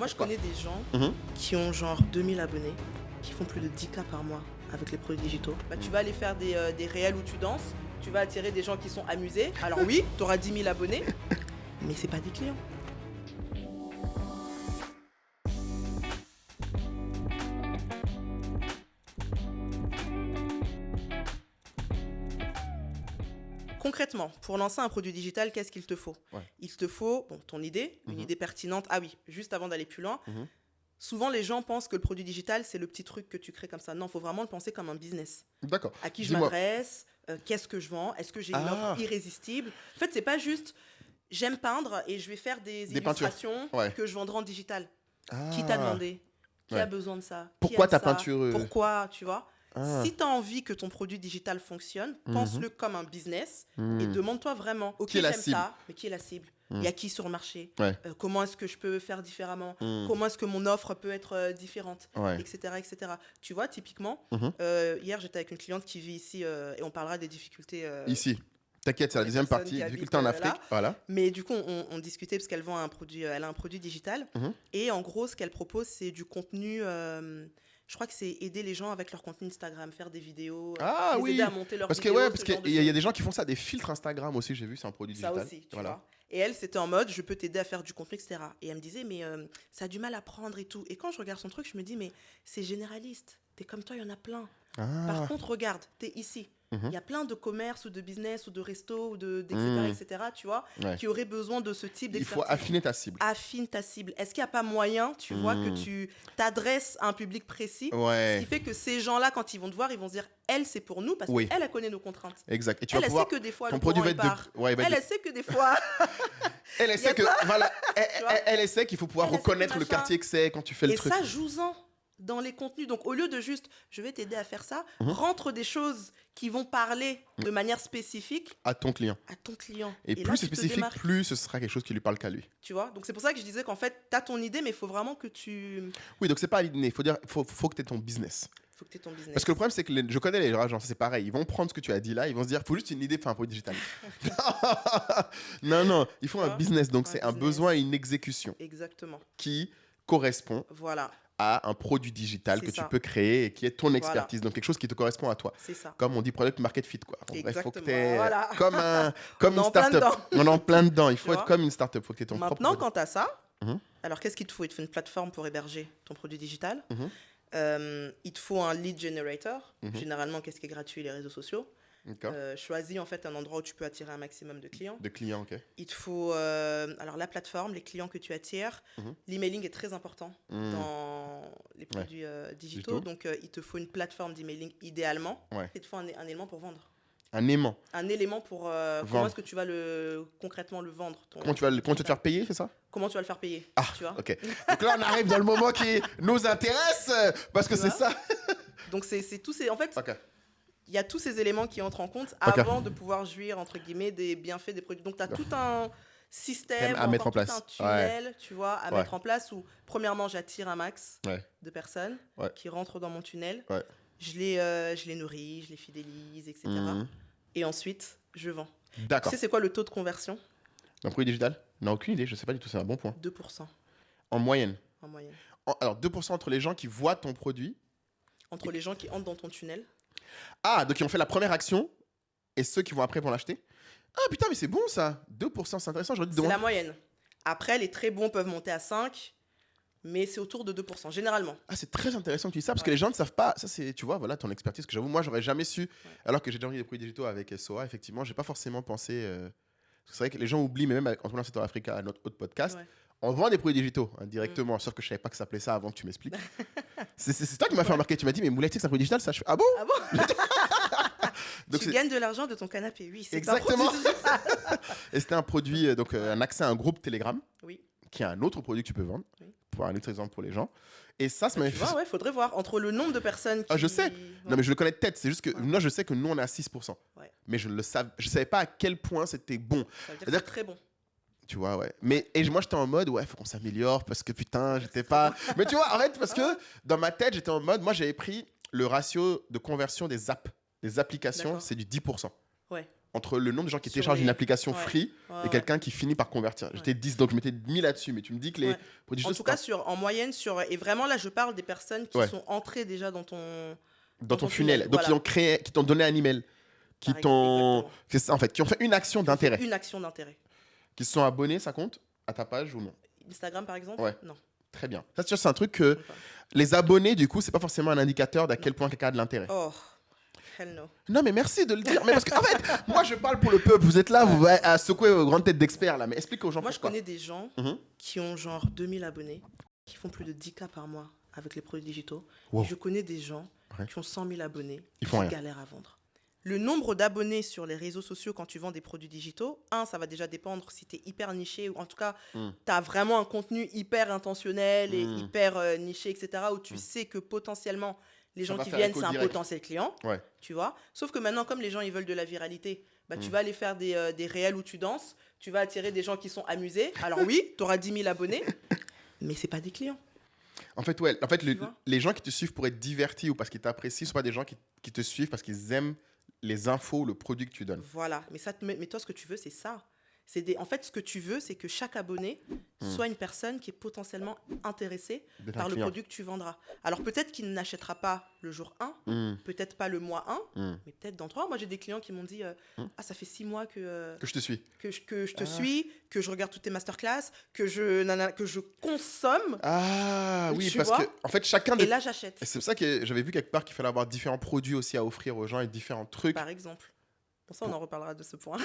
je connais des gens qui ont genre 2000 abonnés, qui font plus de 10K par mois avec les produits digitaux. Bah, tu vas aller faire des réels où tu danses, tu vas attirer des gens qui sont amusés. Alors oui, tu auras 10 000 abonnés, mais c'est pas des clients. Concrètement, pour lancer un produit digital, qu'est-ce qu'il te faut ? Il te faut ton idée, une idée pertinente. Ah oui, juste avant d'aller plus loin, souvent les gens pensent que le produit digital, c'est le petit truc que tu crées comme ça. Non, il faut vraiment le penser comme un business. D'accord. À qui je m'adresse, qu'est-ce que je vends, est-ce que j'ai une offre irrésistible ? En fait, c'est pas juste j'aime peindre et je vais faire des illustrations que je vendrai en digital. Qui t'a demandé ? Qui a besoin de ça ? Pourquoi ta peinture Pourquoi, tu vois ? Si tu as envie que ton produit digital fonctionne, pense-le comme un business et demande-toi vraiment, ok, j'aime ça, mais qui est la cible ? Il y a qui sur le marché ? Comment est-ce que je peux faire différemment ? Comment est-ce que mon offre peut être différente ? Etc., etc. Tu vois, typiquement, hier, j'étais avec une cliente qui vit ici et on parlera des difficultés. Ici. T'inquiète, c'est la deuxième partie, difficulté en Afrique. Voilà. Mais du coup, on discutait parce qu'elle vend un produit, elle a un produit digital. Et en gros, ce qu'elle propose, c'est du contenu... je crois que c'est aider les gens avec leur contenu Instagram, faire des vidéos, les aider à monter leur vidéo. Parce qu'il y a des gens qui font ça, des filtres Instagram aussi, j'ai vu, c'est un produit digital. Ça aussi, tu vois. Et elle, c'était en mode, je peux t'aider à faire du contenu, etc. Et elle me disait, mais ça a du mal à prendre et tout. Et quand je regarde son truc, je me dis, mais c'est généraliste. T'es comme toi, il y en a plein. Par contre, regarde, t'es ici. Il y a plein de commerces ou de business ou de restos ou etc., tu vois, qui auraient besoin de ce type d'expertise. Il faut affiner ta cible. Affine ta cible. Est-ce qu'il n'y a pas moyen, tu vois, que tu t'adresses à un public précis, ce qui fait que ces gens-là, quand ils vont te voir, ils vont se dire, elle, c'est pour nous, parce qu'elle, elle connaît nos contraintes. Exact. Et tu elle, vas elle pouvoir... sait que des fois, ton le produit courant, va être elle sait que des fois... elle sait que, voilà, elle sait qu'il faut pouvoir reconnaître le quartier que c'est quand tu fais le truc. Et ça, joue-en dans les contenus. Donc, au lieu de juste, je vais t'aider à faire ça, rentre des choses qui vont parler de manière spécifique à ton client. Et plus c'est spécifique, plus ce sera quelque chose qui lui parle qu'à lui. Tu vois ? Donc, c'est pour ça que je disais qu'en fait, tu as ton idée, mais il faut vraiment que tu... Oui, donc c'est pas l'idée. Faut que tu aies ton business. Faut que tu aies ton business. Parce que le problème, c'est que je connais les gens, c'est pareil. Ils vont prendre ce que tu as dit là, ils vont se dire, il faut juste une idée pour faire un produit digital. Non, il faut un business. Donc, c'est un besoin et une exécution. Exactement. Qui correspond à un produit digital que tu peux créer et qui est ton expertise. Donc, quelque chose qui te correspond à toi. C'est ça. Comme on dit product market fit, quoi. Exactement. Il faut que tu aies comme une start-up. On est en plein dedans. Il faut être comme une start-up. Faut que tu aies ton propre Maintenant, quand tu as ça, alors qu'est-ce qu'il te faut ? Il te faut une plateforme pour héberger ton produit digital. Il te faut un lead generator. Généralement, qu'est-ce qui est gratuit ? Les réseaux sociaux. Choisis en fait un endroit où tu peux attirer un maximum de clients. Ok. Il te faut alors la plateforme, les clients que tu attires. L'emailing est très important dans les produits digitaux. Donc, il te faut une plateforme d'emailing idéalement. Il te faut un élément pour vendre. Un aimant. Un élément pour comment est-ce que tu vas concrètement le vendre. Comment tu vas te faire payer, c'est ça ? Comment tu vas le faire payer, tu vois ? Ok. Donc là, on arrive dans le moment qui nous intéresse parce que c'est ça. Donc, c'est tous ces... En fait... Il y a tous ces éléments qui entrent en compte avant de pouvoir jouir, entre guillemets, des bienfaits des produits. Donc, tu as tout un système, à mettre en place. Un tunnel, tu vois, à mettre en place où, premièrement, j'attire un max de personnes qui rentrent dans mon tunnel. Je les nourris, je les fidélise, etc. Et ensuite, je vends. D'accord. Tu sais, c'est quoi le taux de conversion d'un produit digital ? Non, aucune idée, je ne sais pas du tout, c'est un bon point. 2%. En moyenne ? En moyenne. Alors, 2% entre les gens qui voient ton produit. Entre les gens qui entrent dans ton tunnel. Ah, donc ils ont fait la première action et ceux qui vont après vont l'acheter. Ah putain, mais c'est bon ça. 2%, c'est intéressant. C'est la moyenne. Après, les très bons peuvent monter à 5%, mais c'est autour de 2%, généralement. Ah, c'est très intéressant que tu dis ça parce que les gens ne savent pas. Ça, c'est, tu vois, voilà ton expertise que j'avoue, moi, j'aurais jamais su. Alors que j'ai déjà vendu des produits digitaux avec SOA, effectivement, j'ai pas forcément pensé. C'est vrai que les gens oublient, mais même avec Entrepreneur Sector Africa, à notre autre podcast, on vend des produits digitaux directement, sauf que je savais pas que ça s'appelait ça avant que tu m'expliques. C'est toi qui m'as fait remarquer. Tu m'as dit, mais Moulay, tu sais que c'est un produit digital, ça. Je fais, ah bon? Donc tu gagnes de l'argent de ton canapé, oui. C'est exactement. Et c'était un produit, donc un accès à un groupe Telegram, qui est un autre produit que tu peux vendre, pour un autre exemple pour les gens. Et ça m'avait fait. Ouais, faudrait voir entre le nombre de personnes qui. Ah, je sais. Non, mais je le connais de tête. C'est juste que moi, je sais que nous, on est à 6%. Mais je savais pas à quel point c'était bon. Ça veut dire que c'est très bon. Tu vois, et moi, j'étais en mode, faut qu'on s'améliore parce que putain, j'étais pas. Mais tu vois, arrête, parce que dans ma tête, j'étais en mode, moi, j'avais pris le ratio de conversion des apps, des applications, c'est du 10%. entre le nombre de gens qui téléchargent une application free et quelqu'un qui finit par convertir. J'étais 10, donc je mettais 1000 là-dessus. Mais tu me dis que les produits en tout cas, en moyenne, et vraiment là, je parle des personnes qui sont entrées déjà dans ton funnel. Donc, qui t'ont donné un email. C'est ça, en fait, qui ont fait une action d'intérêt. Une action d'intérêt. Qui se sont abonnés, ça compte à ta page ou non? Instagram, par exemple? Non. Très bien. Ça, c'est un truc que les abonnés, du coup, c'est pas forcément un indicateur d'à quel point quelqu'un a de l'intérêt. Oh, hell no. Non, mais merci de le dire. Mais parce que, en fait, moi, je parle pour le peuple. Vous êtes là, vous à secouer vos grandes têtes d'experts, là. Mais explique aux gens pourquoi. Moi, je connais des gens qui ont genre 2000 abonnés, qui font plus de 10K par mois avec les produits digitaux. Wow. Et je connais des gens qui ont 100 000 abonnés qui galèrent à vendre. Le nombre d'abonnés sur les réseaux sociaux quand tu vends des produits digitaux, ça va déjà dépendre si tu es hyper niché ou en tout cas, tu as vraiment un contenu hyper intentionnel et hyper niché, etc. où tu sais que potentiellement, les gens qui viennent, c'est un potentiel client. Ouais. Tu vois. Sauf que maintenant, comme les gens ils veulent de la viralité, tu vas aller faire des réels où tu danses, tu vas attirer des gens qui sont amusés. Alors oui, tu auras 10 000 abonnés, mais ce n'est pas des clients. En fait, les gens qui te suivent pour être divertis ou parce qu'ils t'apprécient, ce ne sont pas des gens qui te suivent parce qu'ils aiment les infos, le produit que tu donnes. Voilà, mais toi, ce que tu veux, c'est ça. En fait, ce que tu veux, c'est que chaque abonné soit une personne qui est potentiellement intéressée par le produit que tu vendras. Alors, peut-être qu'il n'achètera pas le jour 1, peut-être pas le mois 1, mais peut-être dans 3. Moi, j'ai des clients qui m'ont dit ça fait 6 mois que je te suis. Que je te suis, que je regarde toutes tes masterclass, que je consomme. Ah, oui, parce que, en fait, chacun Et là, j'achète. C'est pour ça que j'avais vu quelque part qu'il fallait avoir différents produits aussi à offrir aux gens et différents trucs. Par exemple. Pour ça, on en reparlera de ce point.